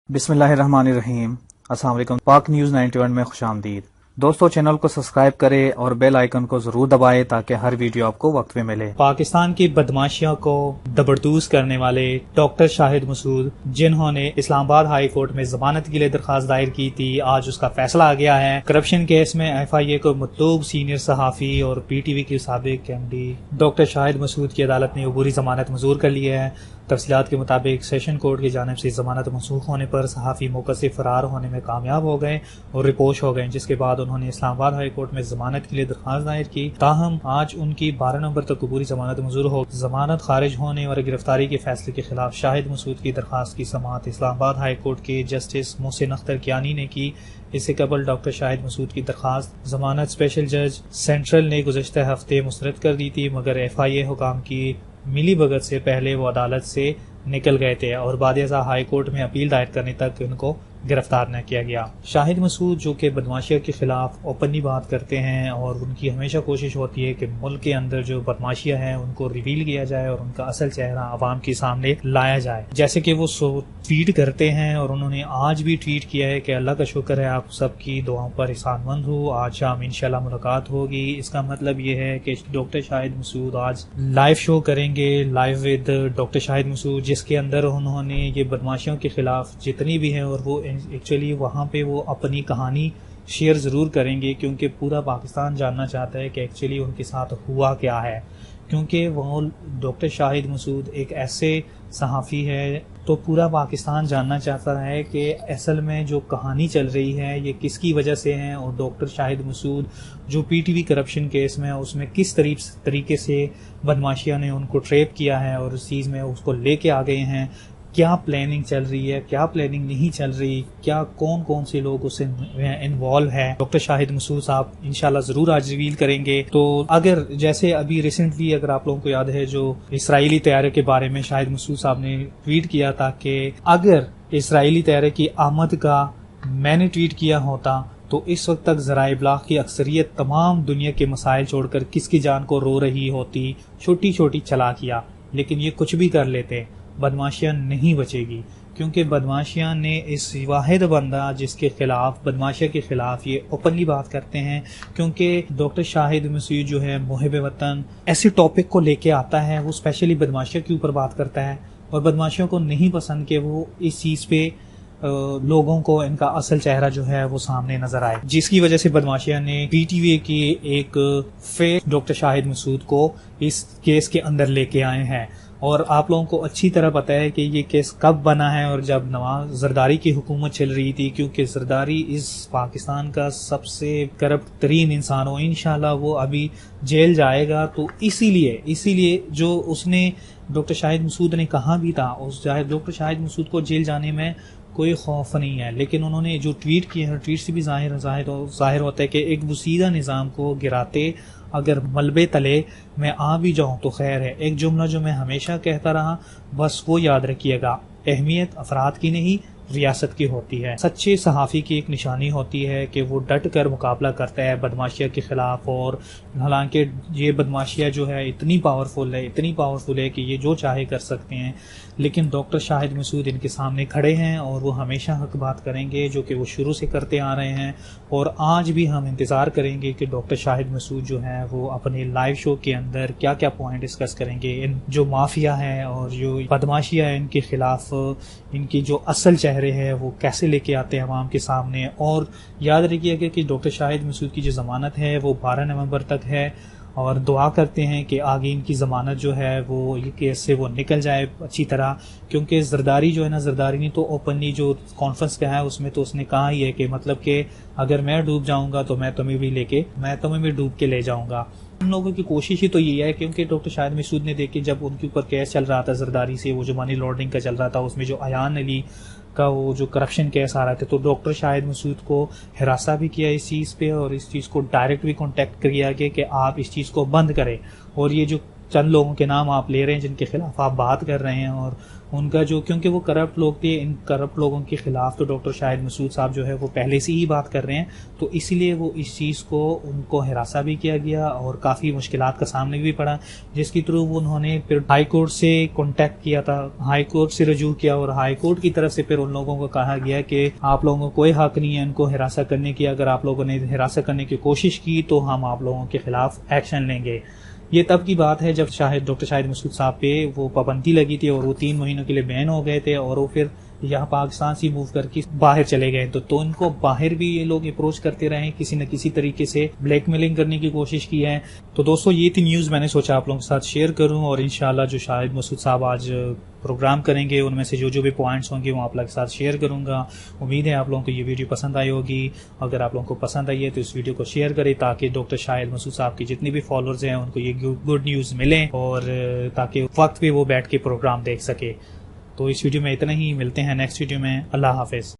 बिस्मिल्लाहिर्रहमानिर्रहीम। अस्सलाम वालेकुम। पाक न्यूज़ 91 में खुशामदीद। दोस्तों, चैनल को सब्सक्राइब करें और बेल आइकन को जरूर दबाएं ताकि हर वीडियो आपको वक्त में मिले। पाकिस्तान की बदमाशियों को दबरदूस करने वाले डॉक्टर शाहिद मसूद, जिन्होंने इस्लामाबाद हाई कोर्ट में जमानत के लिए दरखास्त दायर की थी, आज उसका फैसला आ गया है। करप्शन केस में FIA को मतलूब सीनियर सहाफ़ी और PTV के साबिक MD डॉक्टर शाहिद मसूद की अदालत ने अबूरी जमानत मंजूर कर ली है। तफसीलात के मुताबिक सेशन कोर्ट की जानिब से जमानत मनसूख होने पर सहाफ़ी मौके से फरार होने में कामयाब हो गए और रिपोश हो गए, जिसके बाद उन्होंने इस्लामाबाद हाई कोर्ट में जमानत के लिए दरखास्त दायर की। ताहम आज उनकी 12 नवंबर तक पूरी जमानत मंजूर हो। जमानत खारिज होने और गिरफ्तारी के फैसले के खिलाफ शाहिद मसूद की दरखास्त की समाअत इस्लामाबाद हाई कोर्ट के जस्टिस मोहसिन अख्तर कियानी ने की। इससे कबल डॉक्टर शाहिद मसूद की दरखास्त जमानत स्पेशल जज सेंट्रल ने गुज़श्ता हफ्ते मुस्तरद कर दी थी, मगर FIA हुकाम की मिली भगत से पहले वो अदालत से निकल गए थे और बादियाजा हाई कोर्ट में अपील दायर करने तक उनको गिरफ्तार न किया गया। शाहिद मसूद, जो कि बदमाशियों के खिलाफ ओपनली बात करते हैं और उनकी हमेशा कोशिश होती है कि मुल्क के अंदर जो बदमाशियां हैं उनको रिवील किया जाए और उनका असल चेहरा आवाम के सामने लाया जाए, जैसे कि वो ट्वीट करते हैं। और उन्होंने आज भी ट्वीट किया है कि अल्लाह का शुक्र है, आप सबकी दुआओं पर एहसानमंद हो, आज शाम इंशाल्लाह मुलाकात होगी। इसका मतलब ये है कि डॉक्टर शाहिद मसूद आज लाइव शो करेंगे, live with doctor Shahid Masood, जिसके अंदर उन्होंने ये बदमाशियों के खिलाफ जितनी भी हैं, और वो एक्चुअली वहाँ पे वो अपनी कहानी शेयर ज़रूर करेंगे, क्योंकि पूरा पाकिस्तान जानना चाहता है कि एक्चुअली उनके साथ हुआ क्या है। क्योंकि वो डॉक्टर शाहिद मसूद एक ऐसे सहाफ़ी है, तो पूरा पाकिस्तान जानना चाहता है कि असल में जो कहानी चल रही है ये किसकी वजह से है, और डॉक्टर शाहिद मसूद जो PTV करप्शन केस में है उसमें किस तरीके से बदमाशिया ने उनको ट्रैप किया है और उस चीज़ में उसको लेके आ गए हैं। क्या प्लानिंग चल रही है, क्या प्लानिंग नहीं चल रही, क्या कौन कौन से लोग उससे इन्वॉल्व है, डॉक्टर शाहिद मसूद साहब इंशाल्लाह जरूर आज रिवील करेंगे। तो अगर जैसे अभी रिसेंटली अगर आप लोगों को याद है, जो इसराइली तैयारे के बारे में शाहिद मसूद साहब ने ट्वीट किया था कि अगर इसराइली तैयारे की आमद का मैंने ट्वीट किया होता तो इस वक्त तक ज़राए इब्लाग की अक्सरियत तमाम दुनिया के मसाइल छोड़कर किसकी जान को रो रही होती। छोटी छोटी चलाकियाँ, लेकिन ये कुछ भी कर लेते, बदमाशियां नहीं बचेगी। क्योंकि बदमाशियां ने इस वाहिद बंदा जिसके खिलाफ बदमाशिया के खिलाफ ये ओपनली बात करते हैं, क्योंकि डॉक्टर शाहिद मसूद जो है मुहिब वतन ऐसे टॉपिक को लेके आता है, वो स्पेशली बदमाशिया के ऊपर बात करता है और बदमाशियों को नहीं पसंद कि वो इस चीज़ पे लोगों को इनका असल चेहरा जो है वो सामने नजर आए, जिसकी वजह से बदमाशिया ने PTV की एक फेक डॉक्टर शाहिद मसूद को इस केस के अंदर लेके आए हैं। और आप लोगों को अच्छी तरह पता है कि ये केस कब बना है, और जब नवाज जरदारी की हुकूमत चल रही थी, क्योंकि जरदारी इस पाकिस्तान का सबसे करप्ट तरीन इंसान हो, इंशाल्लाह वो अभी जेल जाएगा। तो इसीलिए जो उसने डॉक्टर शाहिद मसूद ने कहा भी था, उस डॉक्टर शाहिद मसूद को जेल जाने में कोई खौफ नहीं है, लेकिन उन्होंने जो ट्वीट किए हैं, ट्वीट से भी जाहिर होता है कि एक वसीदा निज़ाम को गिराते अगर मलबे तले मैं आ भी जाऊं तो खैर है। एक जुमला जो मैं हमेशा कहता रहा, बस वो याद रखिएगा, अहमियत अफराद की नहीं रियासत की होती है। सच्चे सहाफ़ी की एक निशानी होती है कि वो डट कर मुकाबला करता है बदमाशिया के खिलाफ। और हालांकि ये बदमाशिया जो है इतनी पावरफुल है कि ये जो चाहे कर सकते हैं, लेकिन डॉक्टर शाहिद मसूद इनके सामने खड़े हैं और वो हमेशा हक बात करेंगे, जो कि वो शुरू से करते आ रहे हैं। और आज भी हम इंतज़ार करेंगे कि डॉक्टर शाहिद मसूद जो है वो अपने लाइव शो के अंदर क्या क्या पॉइंट डिस्कस करेंगे, इन जो माफिया है और जो बदमाशिया है इनके खिलाफ इनकी जो असल चेहरे हैं वो कैसे लेके आते हैं आवाम के सामने। और याद रखिएगा कि डॉक्टर शाहिद मसूद की जो जमानत है वो 12 नवंबर तक है, और दुआ करते हैं कि आगे इनकी ज़मानत जो है वो ये केस से वो निकल जाए अच्छी तरह। क्योंकि जरदारी जो है ना, जरदारी ने तो ओपनली जो कॉन्फ्रेंस का है उसमें तो उसने कहा ही है कि मतलब कि अगर मैं डूब जाऊंगा तो मैं तुम्हें भी डूब के ले जाऊंगा। हम लोगों की कोशिश ही तो ये है, क्योंकि डॉक्टर शाहिद मसूद ने देखिए जब उनके ऊपर केस चल रहा था जरदारी से, वो जो मनी लॉन्ड्रिंग का चल रहा था, उसमें जो अयान अली का वो जो करप्शन केस आ रहा था, तो डॉक्टर शाहिद मसूद को हिरासा भी किया इस चीज़ पे, और इस चीज़ को डायरेक्ट भी कांटेक्ट किया गया कि आप इस चीज़ को बंद करें। और ये जो चंद लोगों के नाम आप ले रहे हैं जिनके खिलाफ आप बात कर रहे हैं, और उनका जो, क्योंकि वो करप्ट लोग थे, इन करप्ट लोगों के खिलाफ तो डॉक्टर शाहिद मसूद साहब जो है वो पहले से ही बात कर रहे हैं, तो इसीलिए वो इस चीज़ को उनको हिरासा भी किया गया और काफ़ी मुश्किलात का सामने भी पड़ा, जिसके थ्रू उन्होंने फिर हाई कोर्ट से कॉन्टैक्ट किया था, हाई कोर्ट से रजू किया, और हाई कोर्ट की तरफ से फिर उन लोगों को कहा गया कि आप लोगों को कोई हक नहीं है इनको हिरासा करने की, अगर आप लोगों ने हिरासा करने की कोशिश की तो हम आप लोगों के खिलाफ एक्शन लेंगे। ये तब की बात है जब डॉक्टर शाहिद मसूद साहब पे वो पाबंदी लगी थी और वो 3 महीनों के लिए बैन हो गए थे, और वो फिर यहाँ पाकिस्तान से मूव करके बाहर चले गए। तो इनको बाहर भी ये लोग अप्रोच करते रहे, किसी न किसी तरीके से ब्लैकमेलिंग करने की कोशिश की है। तो दोस्तों ये थी न्यूज़, मैंने सोचा आप लोगों के साथ शेयर करूं, और इंशाल्लाह जो शाहिद मसूद साहब आज प्रोग्राम करेंगे उनमें से जो भी पॉइंट्स होंगे वो आप लोगों के साथ शेयर करूंगा। उम्मीद है आप लोगों को ये वीडियो पसंद आई होगी। अगर आप लोगों को पसंद आई है तो इस वीडियो को शेयर करें ताकि डॉक्टर शाहिद मसूद साहब की जितनी भी फॉलोअर्स हैं उनको ये गुड न्यूज़ मिले, और ताकि वक्त पे वो बैठ के प्रोग्राम देख सके। तो इस वीडियो में इतना ही, मिलते हैं नेक्स्ट वीडियो में। अल्लाह हाफिज़।